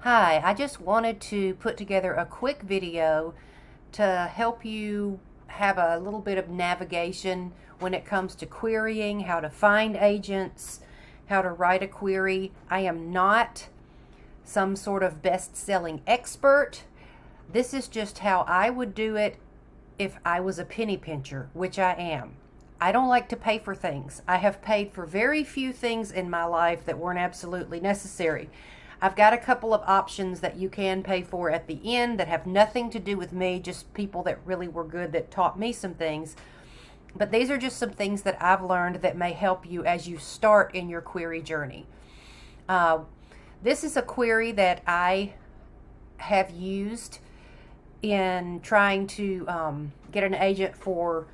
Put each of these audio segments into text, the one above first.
Hi, I just wanted to put together a quick video to help you have a little bit of navigation when it comes to querying, how to find agents, how to write a query. I am not some sort of best-selling expert. This is just how I would do it if I was a penny pincher, which I am. I don't like to pay for things. I have paid for very few things in my life that weren't absolutely necessary. I've got a couple of options that you can pay for at the end that have nothing to do with me, just people that really were good that taught me some things. But these are just some things that I've learned that may help you as you start in your query journey. This is a query that I have used in trying to get an agent for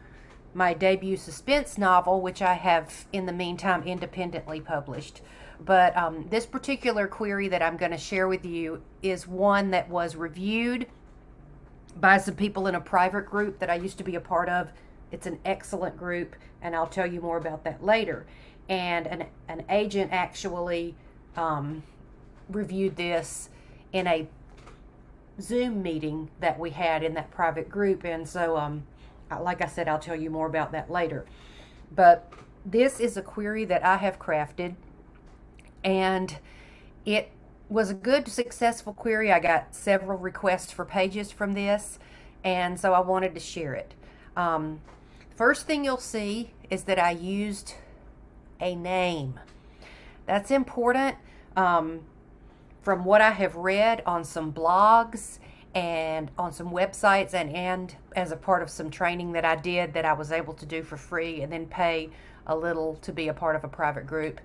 my debut suspense novel, which I have in the meantime independently published. But this particular query that I'm going to share with you is one that was reviewed by some people in a private group that I used to be a part of. It's an excellent group, and I'll tell you more about that later. And an agent actually reviewed this in a Zoom meeting that we had in that private group. And so, like I said, I'll tell you more about that later. But this is a query that I have crafted, and it was a good, successful query. I got several requests for pages from this, and so I wanted to share it. First thing you'll see is that I used a name. That's important. From what I have read on some blogs and on some websites, and as a part of some training that I did that I was able to do for free and then pay a little to be a part of a private group.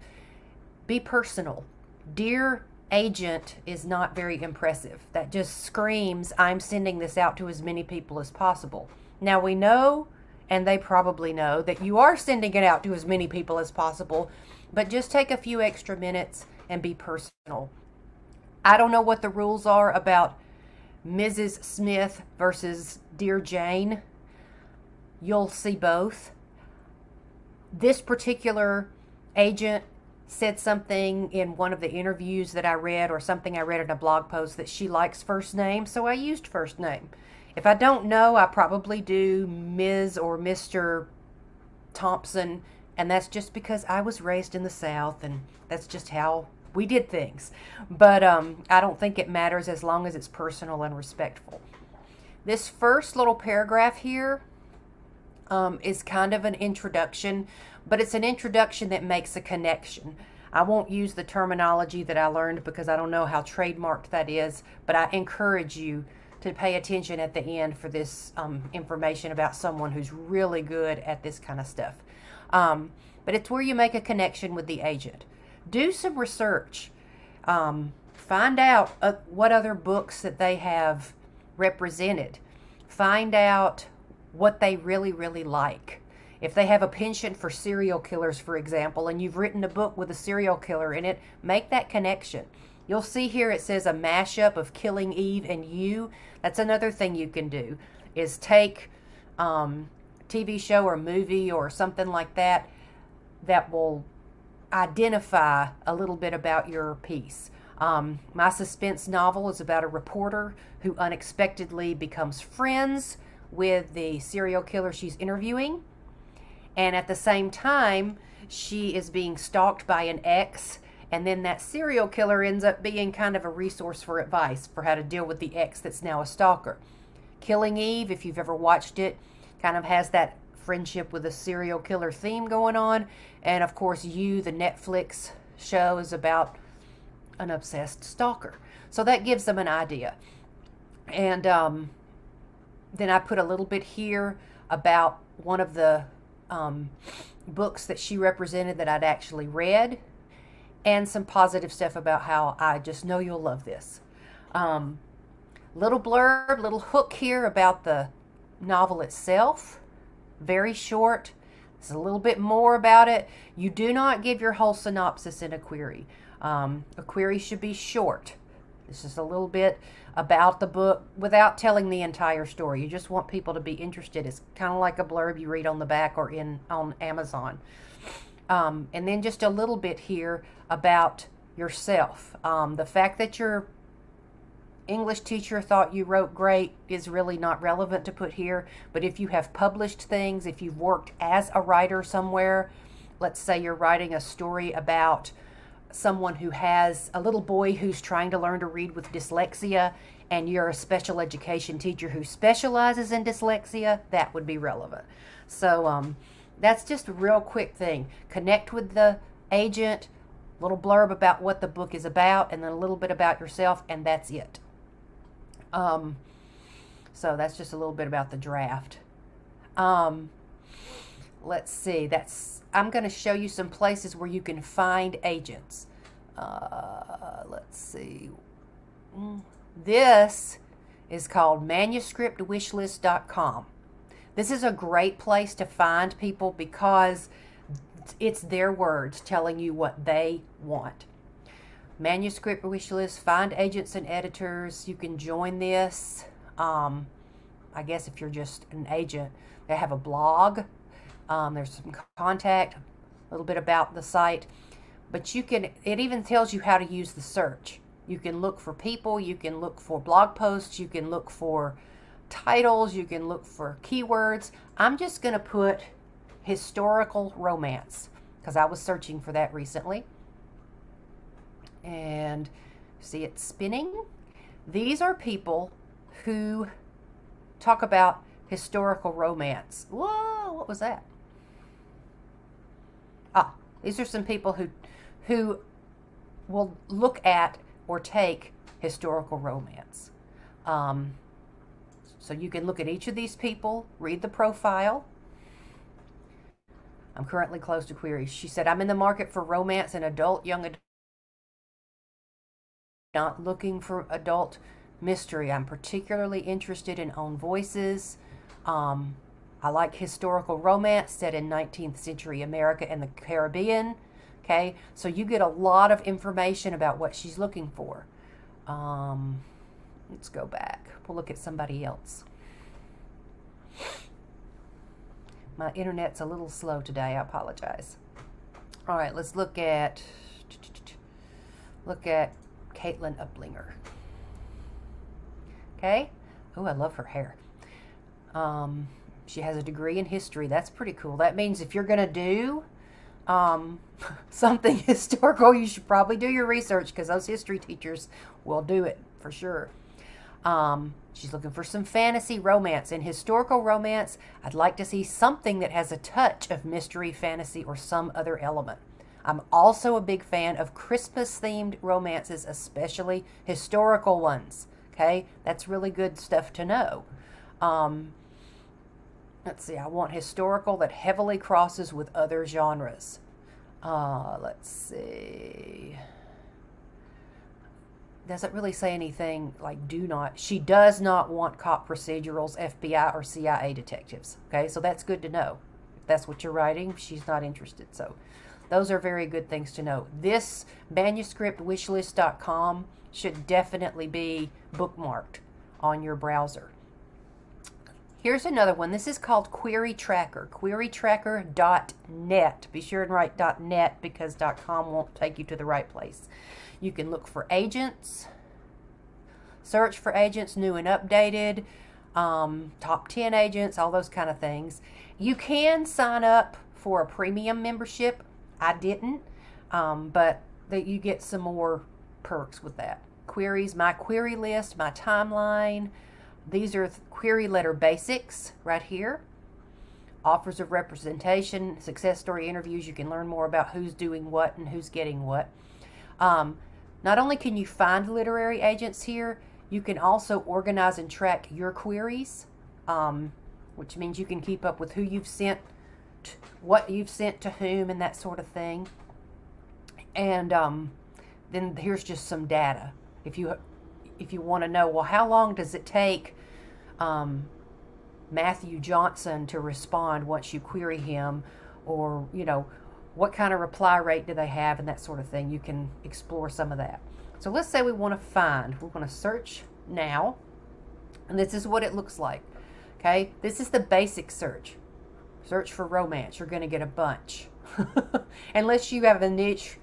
Be personal. Dear agent is not very impressive. That just screams, I'm sending this out to as many people as possible. Now we know, and they probably know, that you are sending it out to as many people as possible, but just take a few extra minutes and be personal. I don't know what the rules are about Mrs. Smith versus Dear Jane. You'll see both. This particular agent said something in one of the interviews that I read, or something I read in a blog post, that she likes first name, so I used first name. If I don't know, I probably do Ms. or Mr. Thompson, and that's just because I was raised in the South, and that's just how we did things. But I don't think it matters as long as it's personal and respectful. This first little paragraph here is kind of an introduction, but it's an introduction that makes a connection. I won't use the terminology that I learned because I don't know how trademarked that is, but I encourage you to pay attention at the end for this information about someone who's really good at this kind of stuff. But it's where you make a connection with the agent. Do some research. Find out what other books that they have represented. Find out what they really, really like. If they have a penchant for serial killers, for example, and you've written a book with a serial killer in it, make that connection. You'll see here it says a mashup of Killing Eve and You. That's another thing you can do, is take TV show or movie or something like that that will identify a little bit about your piece. My suspense novel is about a reporter who unexpectedly becomes friends with the serial killer she's interviewing, and at the same time she is being stalked by an ex, and then that serial killer ends up being kind of a resource for advice for how to deal with the ex that's now a stalker. Killing Eve, if you've ever watched it, kind of has that friendship with a serial killer theme going on. And of course, You, the Netflix show, is about an obsessed stalker. So that gives them an idea. And then I put a little bit here about one of the books that she represented that I'd actually read, and some positive stuff about how I just know you'll love this. Little blurb, little hook here about the novel itself. Very short. There's a little bit more about it. You do not give your whole synopsis in a query. A query should be short. This is a little bit about the book without telling the entire story. You just want people to be interested. It's kind of like a blurb you read on the back or on Amazon. And then just a little bit here about yourself. The fact that you're English teacher thought you wrote great is really not relevant to put here. But if you have published things, if you've worked as a writer somewhere, let's say you're writing a story about someone who has a little boy who's trying to learn to read with dyslexia, and you're a special education teacher who specializes in dyslexia, that would be relevant. So that's just a real quick thing. Connect with the agent, little blurb about what the book is about, and then a little bit about yourself, and that's it. So that's just a little bit about the draft. Let's see. I'm going to show you some places where you can find agents. Let's see. This is called manuscriptwishlist.com. This is a great place to find people because it's their words telling you what they want. Manuscript Wishlist, find agents and editors. You can join this. I guess if you're just an agent, they have a blog. There's some contact, a little bit about the site. But it even tells you how to use the search. You can look for people, you can look for blog posts, you can look for titles, you can look for keywords. I'm just going to put historical romance because I was searching for that recently. And see it spinning. These are people who talk about historical romance. Whoa, what was that? These are some people who will look at or take historical romance. So you can look at each of these people, read the profile. I'm currently close to queries. She said, I'm in the market for romance and young adult, not looking for adult mystery. I'm particularly interested in own voices. I like historical romance set in 19th century America and the Caribbean. Okay, so you get a lot of information about what she's looking for. Let's go back. We'll look at somebody else. My internet's a little slow today. I apologize. All right, let's look at Caitlin Uplinger. Okay. Oh, I love her hair. She has a degree in history. That's pretty cool. That means if you're going to do something historical, you should probably do your research because those history teachers will do it for sure. She's looking for some fantasy romance. In historical romance, I'd like to see something that has a touch of mystery, fantasy, or some other element. I'm also a big fan of Christmas-themed romances, especially historical ones. Okay, that's really good stuff to know. Let's see, I want historical that heavily crosses with other genres. Let's see. Doesn't really say anything like she does not want cop procedurals, FBI, or CIA detectives. Okay, so that's good to know. If that's what you're writing, she's not interested. So those are very good things to know. This manuscriptwishlist.com should definitely be bookmarked on your browser. Here's another one. This is called Query Tracker, querytracker.net. Be sure and write .net because .com won't take you to the right place. You can look for agents, search for agents, new and updated, top 10 agents, all those kind of things. You can sign up for a premium membership. I didn't, but you get some more perks with that. Queries, my query list, my timeline. These are query letter basics right here. Offers of representation, success story interviews. You can learn more about who's doing what and who's getting what. Not only can you find literary agents here, you can also organize and track your queries, which means you can keep up with who you've sent, what you've sent to whom, and that sort of thing. And then here's just some data. If you want to know, well, how long does it take Matthew Johnson to respond once you query him, or what kind of reply rate do they have, and that sort of thing. You can explore some of that. So let's say we're going to search now, and this is what it looks like. Okay, this is the basic search. Search for romance. You're going to get a bunch, unless you have a niche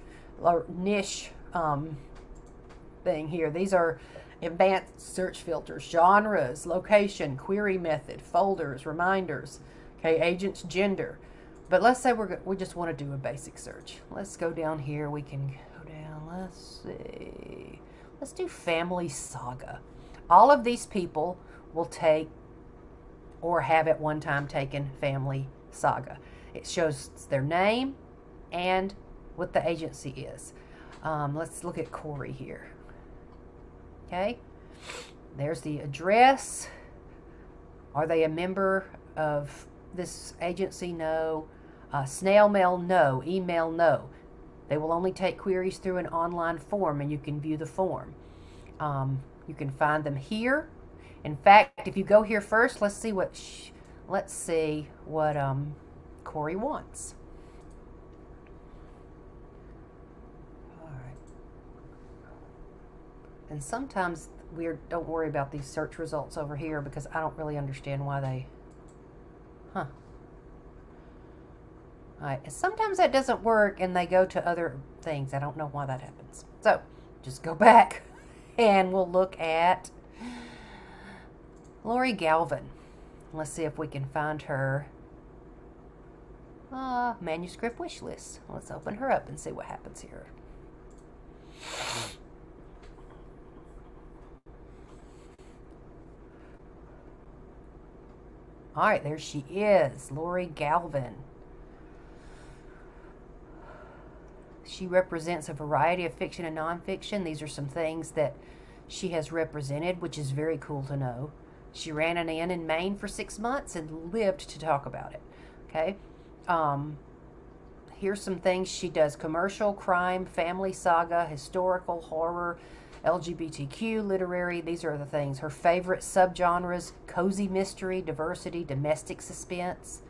thing here. These are advanced search filters, genres, location, query method, folders, reminders, okay, agent's gender. But let's say we just want to do a basic search. Let's go down here. We can go down. Let's see. Let's do family saga. All of these people will take or have at one time taken family saga. It shows their name and what the agency is. Let's look at Corey here. Okay, there's the address. Are they a member of this agency? No. Snail mail? No. Email? No. They will only take queries through an online form, and you can view the form. You can find them here. In fact, if you go here first, let's see what Corey wants. And sometimes don't worry about these search results over here because I don't really understand why they, All right, sometimes that doesn't work and they go to other things. I don't know why that happens. So just go back and we'll look at Lori Galvin. Let's see if we can find her manuscript wish list. Let's open her up and see what happens here. All right, there she is, Lori Galvin. She represents a variety of fiction and nonfiction. These are some things that she has represented, which is very cool to know. She ran an inn in Maine for 6 months and lived to talk about it. Okay. Here's some things she does: commercial, crime, family saga, historical, horror, LGBTQ, literary. These are the things. Her favorite subgenres: cozy mystery, diversity, domestic suspense.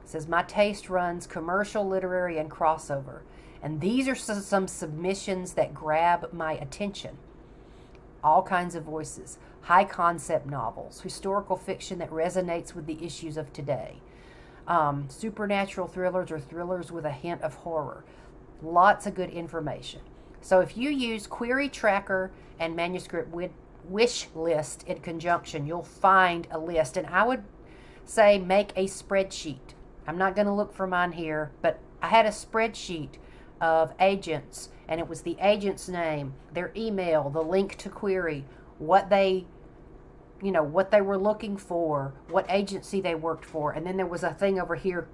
It says, my taste runs commercial, literary, and crossover. And these are some submissions that grab my attention. All kinds of voices. High concept novels. Historical fiction that resonates with the issues of today. Supernatural thrillers or thrillers with a hint of horror. Lots of good information. So if you use Query Tracker and Manuscript Wish List in conjunction, you'll find a list. And I would say make a spreadsheet. I'm not going to look for mine here, but I had a spreadsheet of agents, and it was the agent's name, their email, the link to query, what they were looking for, what agency they worked for. And then there was a thing over here,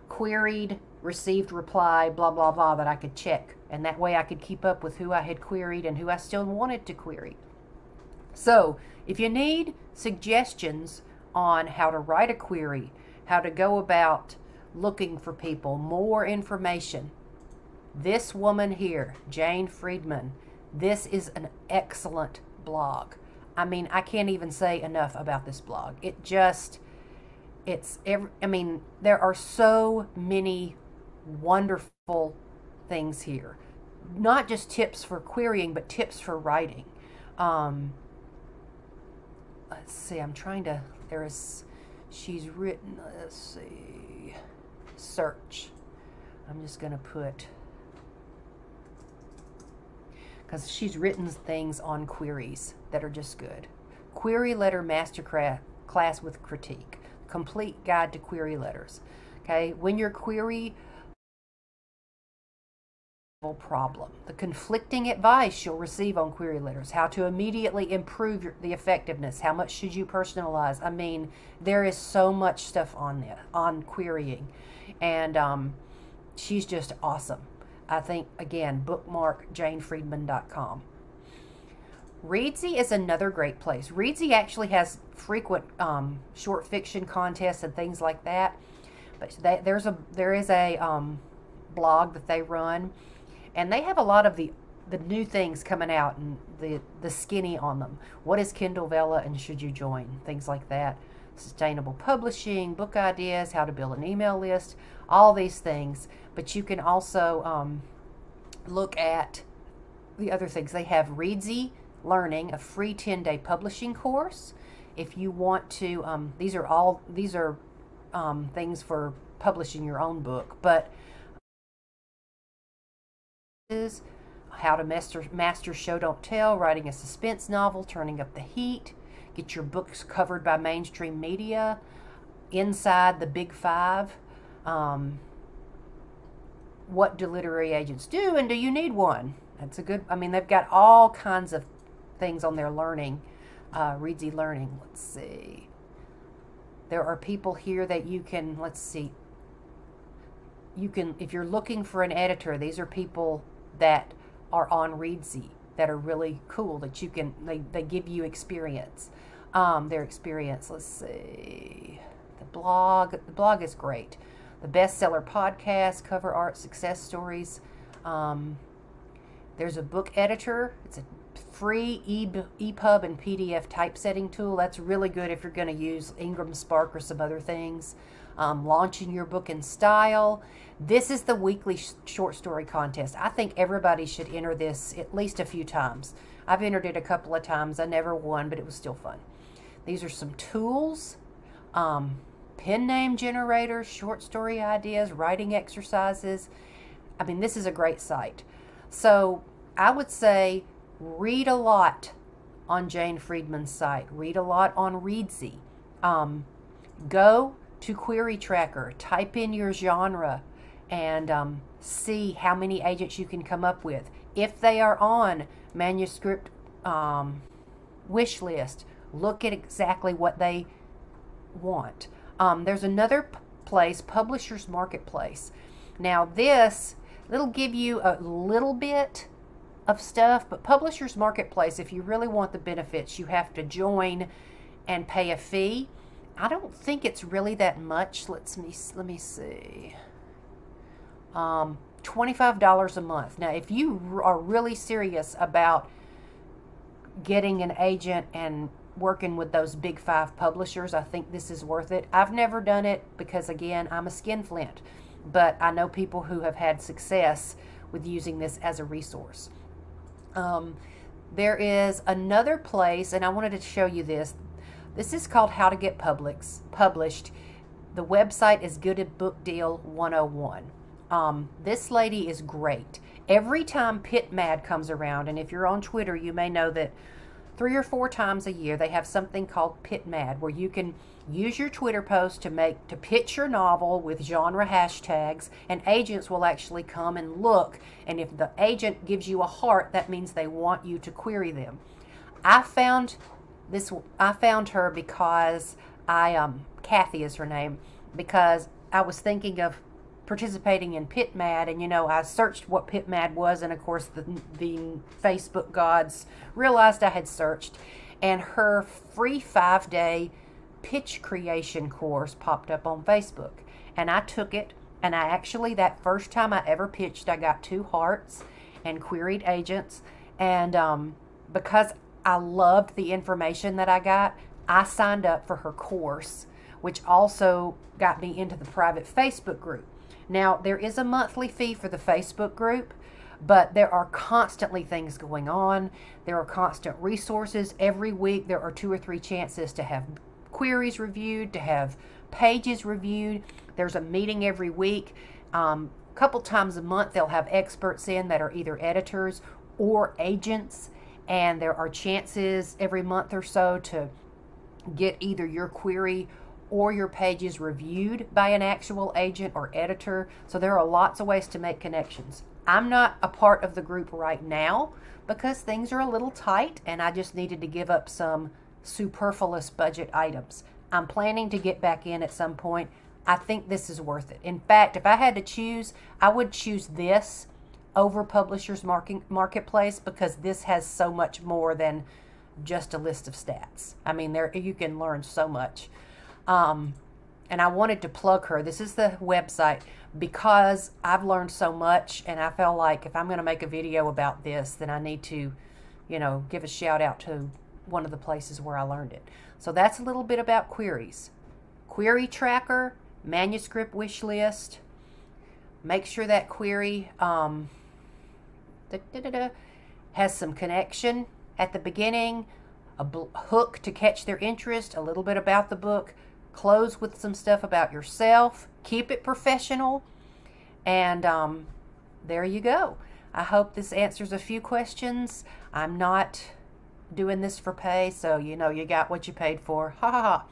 queried, received reply, blah, blah, blah, that I could check. And that way I could keep up with who I had queried and who I still wanted to query. So if you need suggestions on how to write a query, how to go about looking for people, more information, this woman here, Jane Friedman, this is an excellent blog. I mean, I can't even say enough about this blog. There are so many wonderful things here. Not just tips for querying, but tips for writing. Let's see, she's written, let's see, search. I'm just going to put, because she's written things on queries that are just good. Query Letter Masterclass with Critique. Complete Guide to Query Letters. Okay, when your query problem, the conflicting advice you'll receive on query letters, how to immediately improve the effectiveness, how much should you personalize. I mean, there is so much stuff on there, on querying, and she's just awesome. I think, again, bookmark janefriedman.com. Readsy is another great place. Readsy actually has frequent short fiction contests and things like that. But there is a blog that they run, and they have a lot of the new things coming out and the skinny on them. What is Kindle Vella and should you join? Things like that. Sustainable publishing, book ideas, how to build an email list, all these things. But you can also look at the other things. They have Readsy Learning, a free 10-day publishing course. If you want to, these are things for publishing your own book, but is how to master show don't tell, writing a suspense novel, turning up the heat, get your books covered by mainstream media, inside the big five, what do literary agents do, and do you need one? That's a good, I mean, they've got all kinds of things on their learning, Readsy Learning. Let's see. There are people here that you can, let's see, you can, if you're looking for an editor, these are people that are on Readsy that are really cool, that you can, they give you experience. Their experience, let's see, the blog is great. The bestseller podcast, cover art, success stories. There's a book editor. It's a free EPUB and PDF typesetting tool. That's really good if you're going to use Ingram Spark or some other things. Launching your book in style. This is the weekly short story contest. I think everybody should enter this at least a few times. I've entered it a couple of times. I never won, but it was still fun. These are some tools. Pen name generators, short story ideas, writing exercises. I mean, this is a great site. So I would say read a lot on Jane Friedman's site. Read a lot on Readsy. Go to Query Tracker, type in your genre, and see how many agents you can come up with. If they are on Manuscript Wishlist, look at exactly what they want. There's another place, Publishers Marketplace. Now this, it'll give you a little bit of stuff, but Publishers Marketplace, if you really want the benefits, you have to join and pay a fee. I don't think it's really that much. Let me see. $25 a month. Now, if you are really serious about getting an agent and working with those big five publishers, I think this is worth it. I've never done it because, again, I'm a skinflint, but I know people who have had success with using this as a resource. There is another place, and I wanted to show you this. This is called How to Get Published. The website is Good at Book Deal 101. This lady is great. Every time Pit Mad comes around, and if you're on Twitter, you may know that 3 or 4 times a year they have something called Pit Mad, where you can use your Twitter post to pitch your novel with genre hashtags, and agents will actually come and look, and if the agent gives you a heart, that means they want you to query them. I found her because Kathy is her name, because I was thinking of participating in Pit Mad, and I searched what Pit Mad was, and of course the Facebook gods realized I had searched, and her free 5-day pitch creation course popped up on Facebook, and I took it, and I actually, that first time I ever pitched, I got 2 hearts and queried agents, and because I loved the information that I got, I signed up for her course, which also got me into the private Facebook group. Now, there is a monthly fee for the Facebook group, but there are constantly things going on. There are constant resources. Every week there are 2 or 3 chances to have queries reviewed, to have pages reviewed. There's a meeting every week. A couple times a month they'll have experts in that are either editors or agents, and there are chances every month or so to get either your query or your pages reviewed by an actual agent or editor. So there are lots of ways to make connections. I'm not a part of the group right now because things are a little tight and I just needed to give up some superfluous budget items. I'm planning to get back in at some point. I think this is worth it. In fact, if I had to choose, I would choose this over Publishers Marketplace because this has so much more than just a list of stats. I mean, you can learn so much. And I wanted to plug her. This is the website because I've learned so much, and I felt like if I'm going to make a video about this, then I need to, give a shout out to one of the places where I learned it. So that's a little bit about queries. Query Tracker, Manuscript Wishlist. Make sure that query has some connection at the beginning, a hook to catch their interest, a little bit about the book, close with some stuff about yourself, keep it professional, and there you go. I hope this answers a few questions. I'm not doing this for pay, so you know, you got what you paid for. Ha ha ha.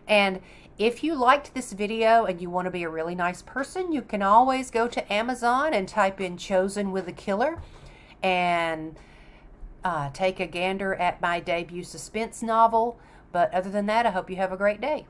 And if you liked this video and you want to be a really nice person, you can always go to Amazon and type in Chosen with a Killer and take a gander at my debut suspense novel. But other than that, I hope you have a great day.